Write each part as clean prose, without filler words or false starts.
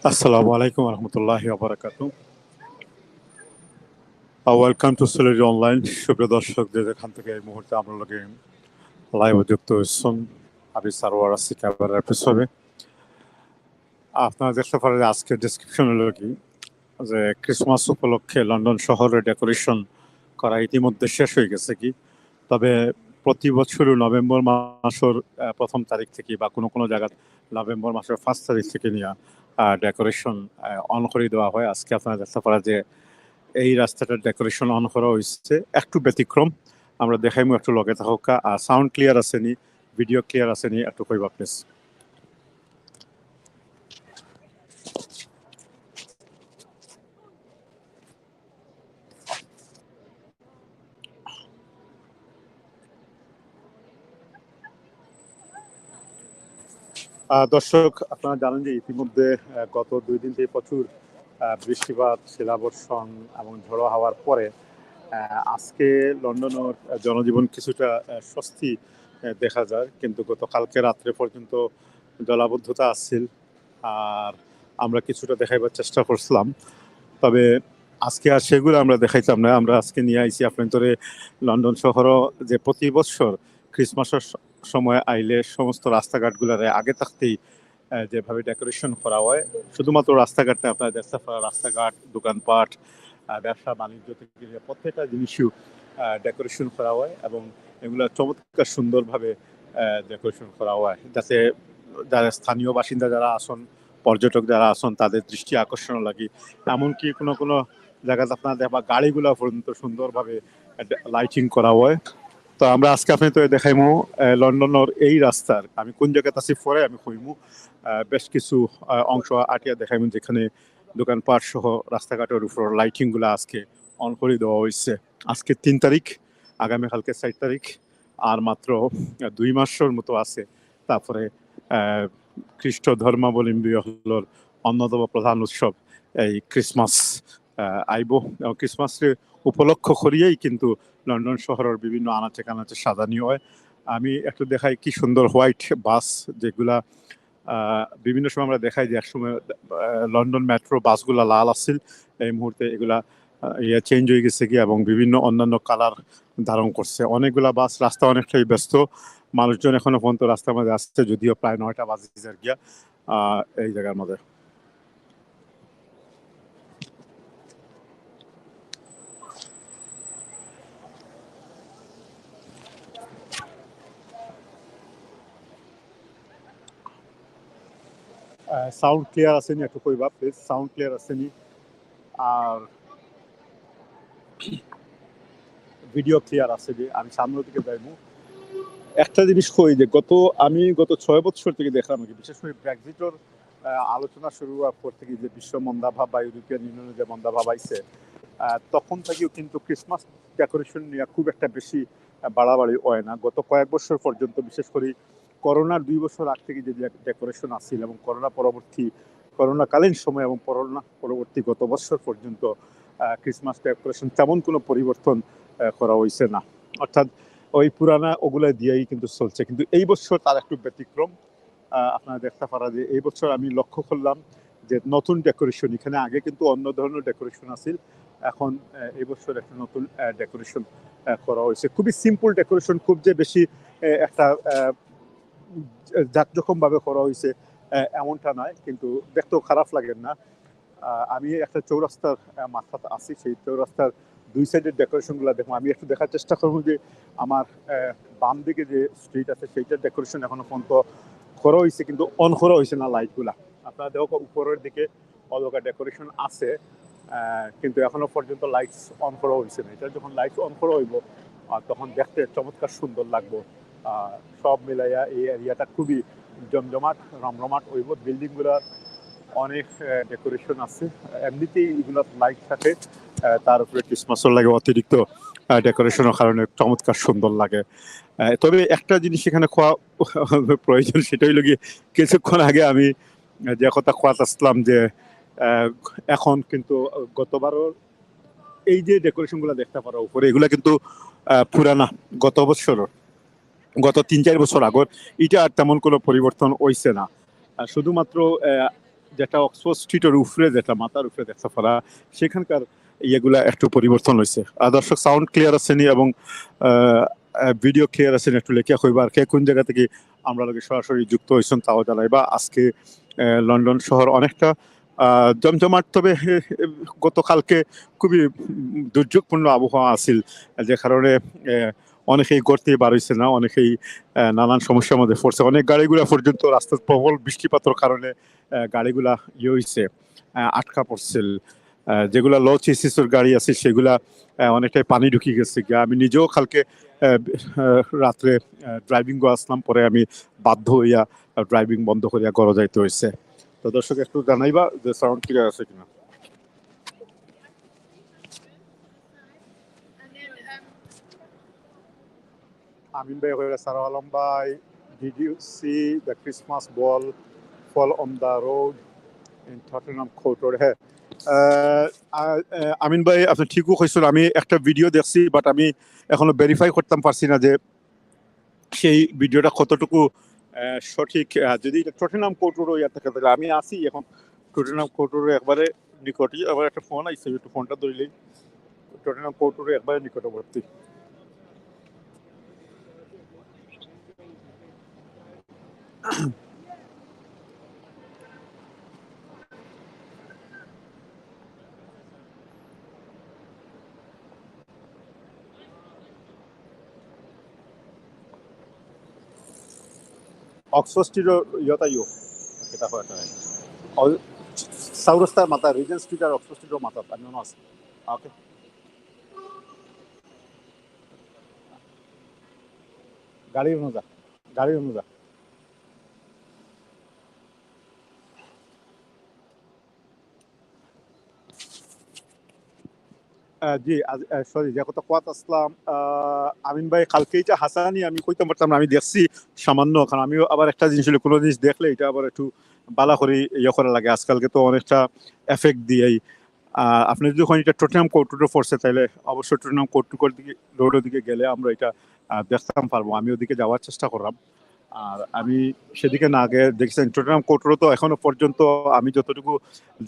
Assalamu alaikum warahmatullahi wabarakatuh. Welcome to Sylheti online. সুপ্রিয় দর্শক, যে যেখান থেকে এই মুহূর্তে আমরা লগে লাইভ যুক্ত হচ্ছেন, আমি সারোয়ার আছি ক্যামেরার পিছনে। আপনারা দেখতে পারেন আজকের ডিসক্রিপশন হলো কি যে ক্রিসমাস উপলক্ষে লন্ডন শহরে ডেকোরেশন করা ইতিমধ্যে শেষ হয়ে গেছে কি। তবে প্রতি বছরও নভেম্বর মাসের প্রথম তারিখ থেকে বা কোনো কোনো জায়গায় নভেম্বর মাসের 1 তারিখ থেকে নিয়ে ডেকোরেশন অন করে দেওয়া হয়। আজকে আপনারা দেখতে পারেন যে এই রাস্তাটার ডেকোরেশন অন করা হয়েছে, একটু ব্যতিক্রম। আমরা দেখাইমু, একটু লগে থাকা। আর সাউন্ড ক্লিয়ার আসেনি, ভিডিও ক্লিয়ার আসেনি, একটু কইবা প্লিজ। দর্শক, আপনারা জানেন যে ইতিমধ্যে গত 2 দিন থেকে প্রচুর বৃষ্টিপাত, শিলাবর্ষণ এবং ঝড়ো হওয়ার পরে আজকে লন্ডনের জনজীবন কিছুটা স্বস্তি দেখা যায়, কিন্তু গতকালকে রাত্রে পর্যন্ত জলাবদ্ধতা আসছিল। আর আমরা কিছুটা দেখাইবার চেষ্টা করছিলাম, তবে আজকে আর সেগুলো আমরা দেখাইতাম না। আমরা আজকে নিয়ে আইছি আপনাদের লন্ডন শহরও যে প্রতি বছর ক্রিসমাসের সময় আইলে সমস্ত রাস্তাঘাটগুলারে আগে থাকতেই যেভাবে ডেকোরেশন করা হয়, শুধুমাত্র রাস্তাঘাটে আপনার দেখতে পারা রাস্তাঘাট, দোকানপাট, ব্যবসা বাণিজ্য থেকে প্রত্যেকটা জিনিসও ডেকোরেশন করা হয় এবং এগুলো চমৎকার সুন্দরভাবে ডেকোরেশন করা হয়, যাতে যারা স্থানীয় বাসিন্দা যারা আসন, পর্যটক যারা আসন, তাদের দৃষ্টি আকর্ষণ লাগে। এমনকি কোনো কোনো জায়গাতে আপনার দেখবা গাড়িগুলো পর্যন্ত সুন্দরভাবে লাইটিং করা হয়। তো আমরা আজকে আপনি তো দেখাইমু লন্ডনের এই রাস্তার, আমি কোন জায়গাতে আছি পরে আমি কইমু, বেশ কিছু অংশ আটিয়া দেখাইমু যেখানে দোকানপাট সহ রাস্তাঘাটের উপর লাইটিং গুলা আজকে অন করে দেওয়া হয়েছে। আজকে 3 তারিখ, আগামীকালকে 4 তারিখ, আর মাত্র 2 মাসের মতো আছে। তারপরে খ্রিস্ট ধর্মাবলম্বী হলোর অন্যতম প্রধান উৎসব এই ক্রিসমাস আইব, এবং ক্রিসমাসের উপলক্ষ করিয়েই কিন্তু লন্ডন শহরের বিভিন্ন আনাচে কানাচে সাজানি হয়। আমি একটু দেখাই কি সুন্দর হোয়াইট বাস, যেগুলা বিভিন্ন সময় আমরা দেখাই যে একসময় লন্ডন মেট্রো বাসগুলা লাল আসছিল, এই মুহূর্তে এগুলা চেঞ্জ হয়ে গেছে কি এবং বিভিন্ন অন্যান্য কালার ধারণ করছে। অনেকগুলা বাস, রাস্তা অনেকটাই ব্যস্ত, মানুষজন এখনো পর্যন্ত রাস্তার মধ্যে আসছে, যদিও প্রায় 9টা বাজে গিয়া এই জায়গার মধ্যে। সাউন্ড ক্লিয়ার আসেনি, একটু কইবা প্লিজ, সাউন্ড ক্লিয়ার আসেনি আর ভিডিও ক্লিয়ার আছে যে আমি সামনের দিকে যাইবো। একটা জিনিস কই যে আমি গত 6 বছর থেকে দেখলাম কি, বিশেষ করে ব্রেক্সিটর আলোচনা শুরু হওয়ার পর থেকে যে বিশ্ব মন্দাভাব বা ইউরোপিয়ান ইউনিয়নের যে মন্দাভাব আইছে, তখন থেকেও কিন্তু ক্রিসমাস ডেকোরেশন নিয়ে খুব একটা বেশি বাড়াবাড়ি হয় না। গত কয়েক বছর পর্যন্ত, বিশেষ করে করোনার 2 বছর আগ থেকে যে ডেকোরেশন আসছিল এবং করোনাকালীন সময় এবং করোনা পরবর্তী গত বছর পর্যন্ত ক্রিসমাস ডেকোরেশন তেমন কোনো পরিবর্তন করা হয়েছে না। অর্থাৎ ওই পুরানা ওগুলা দিয়েই কিন্তু চলছে, কিন্তু এই বছর তার একটু ব্যতিক্রম। আপনারা দেখতে পারা যে এই বছর আমি লক্ষ্য করলাম যে নতুন ডেকোরেশন, এখানে আগে কিন্তু অন্য ধরনের ডেকোরেশন আছিল, এখন এই বছর একটা নতুন ডেকোরেশন করা হয়েছে। খুবই সিম্পল ডেকোরেশন, খুব যে বেশি একটা জাকজকম ভাবে করা হয়েছে এমনটা নয়, কিন্তু দেখতেও খারাপ লাগে না। আমি একটা চৌরাস্তার মাথাতে আছি, সেই চৌরাস্তার 2 সাইডের ডেকোরেশন গুলা দেখবো। আমি একটু দেখার চেষ্টা করবো যে আমার বাম দিকে যে স্ট্রিট আছে সেইটার ডেকোরেশন এখনো পর্যন্ত করা হয়েছে, কিন্তু অন করা হয়েছে না লাইট গুলা। আপনারা দেখো উপরের দিকে অলগা ডেকোরেশন আছে, কিন্তু এখনো পর্যন্ত লাইটস অন করা হয়েছে না। এটা যখন লাইটস অন করা হইব তখন দেখতে চমৎকার সুন্দর লাগবো। সব মিলাইয়া এই এরিয়াটা খুবই জমজমাট রমরমাট হইব। বিল্ডিং গুলার অনেক ডেকোরেশন আছে, এমনিতেই এগুলো লাইট থাকে, তার উপরে ক্রিসমাসের লাগে অতিরিক্ত ডেকোরেশনের কারণে চমৎকার সুন্দর লাগে। তবে একটা জিনিস এখানে খোয়া প্রয়োজন, সেটা হইল গিয়ে কিছুক্ষণ আগে আমি যে কথা খোয়াত আসলাম যে এখন কিন্তু গতবারও এই যে ডেকোরেশন গুলা দেখতে পারো উপরে, এগুলা কিন্তু পুরানা, গত 3-4 বছর আগর। এটা আর তেমন কোনো পরিবর্তন হইছে না। শুধুমাত্র যেটা অক্সফোর্ড স্ট্রিটের উপরে, যেটা মাথার উপরে দেখতে পারা, সেখানকার ইয়েগুলা একটু পরিবর্তন হয়েছে। দর্শক সাউন্ড ক্লিয়ার আসেনি এবং ভিডিও ক্লিয়ার আছেন একটু লেখিয়া কইবা, আর কে কোন জায়গা থেকে আমরা লোকে সরাসরি যুক্ত হয়েছেন তাও জানাইবা। আজকে লন্ডন শহর অনেকটা জমজমাট, তবে গতকালকে খুবই দুর্যোগপূর্ণ আবহাওয়া আছিল, যে কারণে অনেকেই গড়তে বার হয়েছে না, অনেকেই নানান সমস্যার মধ্যে পড়ছে। অনেক গাড়িগুলা পর্যন্ত রাস্তার প্রবল বৃষ্টিপাতের কারণে গাড়িগুলা ইয়ে হয়েছে, আটকা পড়ছিল। যেগুলা লো চেসিসের গাড়ি আছে সেগুলা অনেকটাই পানি ঢুকিয়ে গেছে। আমি নিজেও কালকে রাত্রে ড্রাইভিং আসলাম, পরে আমি বাধ্য হইয়া ড্রাইভিং বন্ধ করিয়া ঘরে যাইতে হয়েছে। তো দর্শক একটু জানাইবা যে সাউন্ড ক্লিয়ার আছে কিনা। Amin Bhai Hoya Sarah Alam Bhai, did you see the Christmas ball fall on the road in Tottenham Court Road? হ্যাঁ, আমিন ভাই আপনি ঠিকও কইছেন, আমি একটা ভিডিও দেখছি, বাট আমি এখনো ভেরিফাই করতাম পারছি না যে সেই ভিডিওটা কতটুকু সঠিক। যদি টটেনহাম কোর্ট রোড ইয়া থাকে তাহলে আমি আসি এখন টটেনহাম কোর্ট রোড একবারে নিকটই। আবার একটা ফোন আইছে, একটু ফোনটা ধরলেই। টটেনহাম কোর্ট রোড একবারে নিকটবর্তী। অক্সফোর্ড স্ট্রিটৰ ইয়াত আহিও কেইটা হয় চৌৰাস্তাৰ মাথা ৰিজেন্ট ষ্ট্ৰীট আৰু অক্সফোর্ড স্ট্রিটৰ মাথাত আমি আছে। ওকে, গাড়ী অনুযা গাড়ী অনুযা জি সরি যে কথা কোয়াত আসলাম আমিন ভাই, কালকে এটা হাসানি আমি কইতে পারতাম না, আমি দেখছি সামান্য, কারণ আমিও আবার একটা জিনিস হলে কোনো জিনিস দেখলে এটা আবার একটু বালা করে ইয়ে করা লাগে। আজকালকে তো অনেকটা এফেক্ট দিয়েই। আপনি যদি ওখানে এটা টটেনহাম কোর্ট রোডে পড়ছে তাহলে অবশ্যই টটেনহাম কোর্ট রোডের দিকে রোডের দিকে গেলে আমরা এটা দেখতাম পারবো। আমি ওদিকে যাওয়ার চেষ্টা করলাম, আর আমি সেদিকে না আগে দেখছেন টটেনহাম কোর্ট রোড তো এখনো পর্যন্ত আমি যতটুকু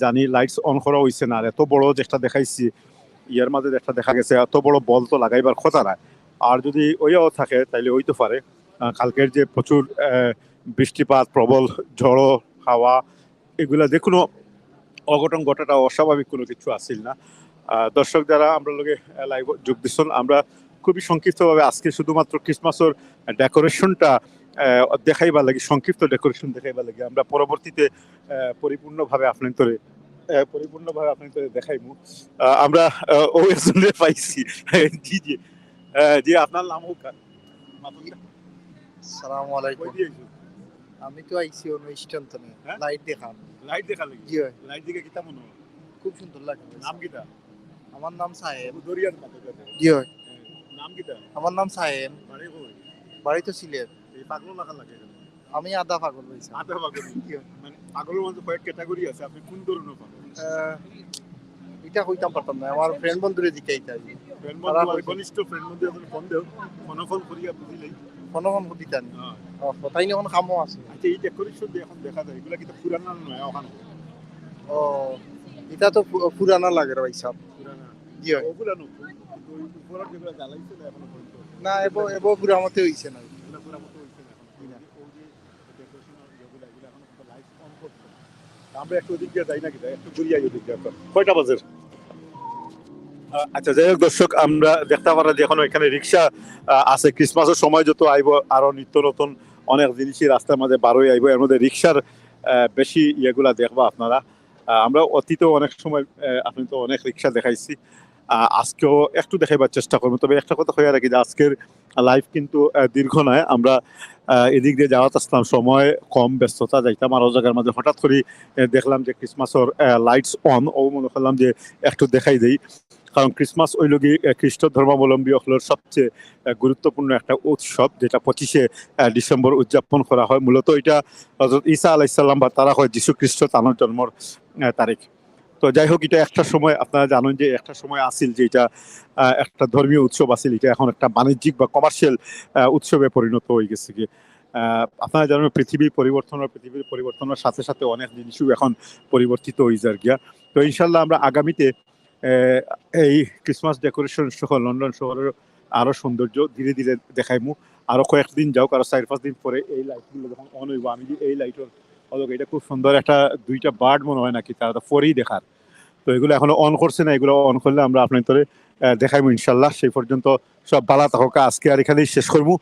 জানি লাইটস অন করা হয়েছে না। আর এত বড় যেটা দেখাইছি ইয়ার মাঝে একটা দেখা গেছে এত বড় বল তো লাগাইবার কথা না। আর যদি ওইও থাকে তাইলে হইতে পারে কালকের যে প্রচুর বৃষ্টিপাত, প্রবল ঝড়ো হাওয়া, এগুলা যে কোনো অঘটন ঘটাটা অস্বাভাবিক কোনো কিছু আসিল না। দর্শক যারা আমরা লোকে লাইভ যোগ দিচ্ছেন, আমরা খুবই সংক্ষিপ্তভাবে আজকে শুধুমাত্র ক্রিসমাসের ডেকোরেশনটা দেখাইবার লাগে, সংক্ষিপ্ত ডেকোরেশন দেখাইবার লাগে। আমরা পরবর্তীতে পরিপূর্ণভাবে আপনাদের দেখাইমু। আমরা ওয়েসনে পাইছি। জি জি জি, আপনার নাম হোক। আসসালামু আলাইকুম। আমি তো আইছি অনুষ্ঠান তো লাইট দেখাম। লাইট দেখা লাগে? জি হয়। লাইট দেখে কিতা মনে হয়? খুব সুন্দর লাগে। নাম কিতা? আমার নাম সাহেব। দরিয়ার মাথা। জি হয়। নাম কিতা? আমার নাম সাহেব। বাড়ি কই? বাড়ি তো সিলেট। এই পাগল লাগা লাগে। আমি আধা পাগল হইছি। আধা পাগল? জি হয়। মানে পাগলের মধ্যে কয়েক ক্যাটাগরি আছে, আপনি কোন ধরনের পাগল? এটা কইতাম পারতাম না, আমার ফ্রেন্ড বন্ধুরে জিজ্ঞাসা করি। ফ্রেন্ড বন্ধু ঘনিষ্ঠ ফ্রেন্ড বন্ধু আপনি ফোন করিয়া বুঝিলেই ফোন দিতাম। তাই না, কোনো কামও আছে। আচ্ছা, এই ডেকোরেশন এখন দেখা যায় এগুলা কি পুরানা নয় ওখানে? ও এটা তো পুরানা লাগে ভাই সব। পুরানা? জি হয়। ওগুলা নতুন, কিন্তু ওই উপরে যেগুলা জ্বালাইছিল এখনো পর্যন্ত না, এবো পুরামতে হইছে না। এগুলা পুরামতে হইছে না এখন। না, ওই যে ডেকোরেশন যেগুলা এগুলা এখনো কিন্তু লাইট অন করছে। আমরা একটু ওদিক দিয়ে যাই নাকি, একটু ঘুরিয়ে আই ওদিক দিয়ে। কয়টা বাজে? আচ্ছা, যাই হোক দর্শক, আমরা দেখতে পারা যে এখন এখানে রিক্সা আছে। ক্রিসমাসের সময় যত আইব আরো নিত্য নতুন অনেক জিনিসই রাস্তার মাঝে বারোই আইব, এর মধ্যে রিক্সার বেশি ইয়েগুলা দেখবা আপনারা। আমরা অতীতেও অনেক সময় আপনি তো অনেক রিক্সা দেখাইছি, আজকেও একটু দেখাইবার চেষ্টা করবো। তবে একটা কথা হয়ে রাখি যে আজকের লাইভ কিন্তু দীর্ঘ নয়। আমরা এদিক দিয়ে যাওয়াত আসলাম, সময় কম, ব্যস্ততা যাইতাম আরো জায়গার মাঝে। হঠাৎ করে দেখলাম যে ক্রিসমাসের লাইটস অন, ও মনে করলাম যে একটু দেখাই দেই। কারণ ক্রিসমাস ওই লগি খ্রিস্ট ধর্মাবলম্বী সকলের সবচেয়ে গুরুত্বপূর্ণ একটা উৎসব, যেটা 25শে ডিসেম্বর উদযাপন করা হয়। মূলত এটা হযরত ঈসা আলাইহিসসালাম বা তারা হয় যীশু খ্রিস্ট তার জন্মর তারিখ। তো যাই হোক, এটা একটা সময় আপনারা জানেন যে একটা সময় আসিল যে এটা একটা ধর্মীয় উৎসব আসিল, এটা এখন একটা বাণিজ্যিক বা কমার্শিয়াল উৎসবে পরিণত হয়ে গেছে। আপনারা জানেন পৃথিবীর পরিবর্তনের সাথে সাথে অনেক জিনিসও এখন পরিবর্তিত হয়ে যার গিয়া। তো ইনশাল্লাহ আমরা আগামীতে আহ, এই ক্রিসমাস ডেকোরেশন সহ লন্ডন শহরের আরো সৌন্দর্য ধীরে ধীরে দেখাইমু। আরো কয়েকদিন যাও, আরো 4-5 দিন পরে এই লাইটগুলো যখন অন হইব, আমি যে এই লাইটের এটা খুব সুন্দর একটা দুইটা বার্ড মনে হয় নাকি তারা ফরেই দেখার। তো এগুলো এখনো অন করছে না, এগুলো অন করলে আমরা আপনার তোরে দেখাইবো ইনশাল্লাহ। সেই পর্যন্ত সব বালা থাকা, আজকে আর এখানেই শেষ করবো।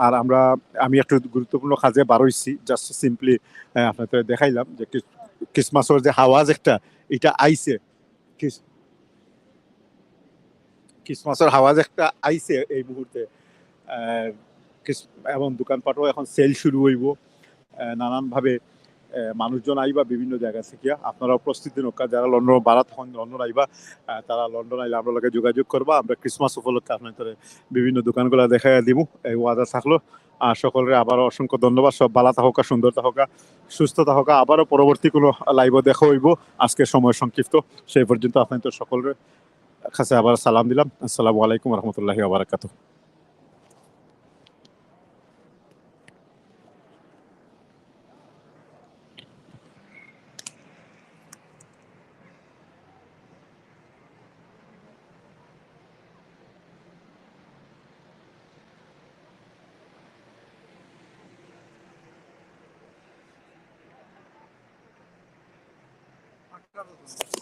আর আমি একটু গুরুত্বপূর্ণ কাজে বার হইছি, জাস্ট সিম্পলি আপনাদের দেখাইলাম যে ক্রিসমাসের যে হাওয়াজ একটা এটা আইছে, ক্রিসমাসের হাওয়াজ একটা আইছে এই মুহূর্তে। আহ, এবং দোকানপাটও এখন সেল শুরু হইব নানানভাবে। মানুষজন আইবা বিভিন্ন জায়গা থেকে, আপনারাও প্রস্তুতি নৌকা যারা লন্ডন বারাত হন লন্ডন আইবা, তারা লন্ডন আইলে আমরা লগে যোগাযোগ করবা। আমরা ক্রিসমাস উপলক্ষে আপনাদের বিভিন্ন দোকানগুলো দেখাই দিব, এই ওয়াদা থাকলো। আর সকলের আবারও অসংখ্য ধন্যবাদ। সব বালা থাকা, সুন্দর থাকা, সুস্থ থাকা। আবারও পরবর্তী কোনো লাইভ দেখা হইব। আজকে সময় সংক্ষিপ্ত, সেই পর্যন্ত আপনাদের সকলের কাছে আবার সালাম দিলাম। আসসালামু আলাইকুম রহমতুল্লাহি ওয়া বারাকাতুহু।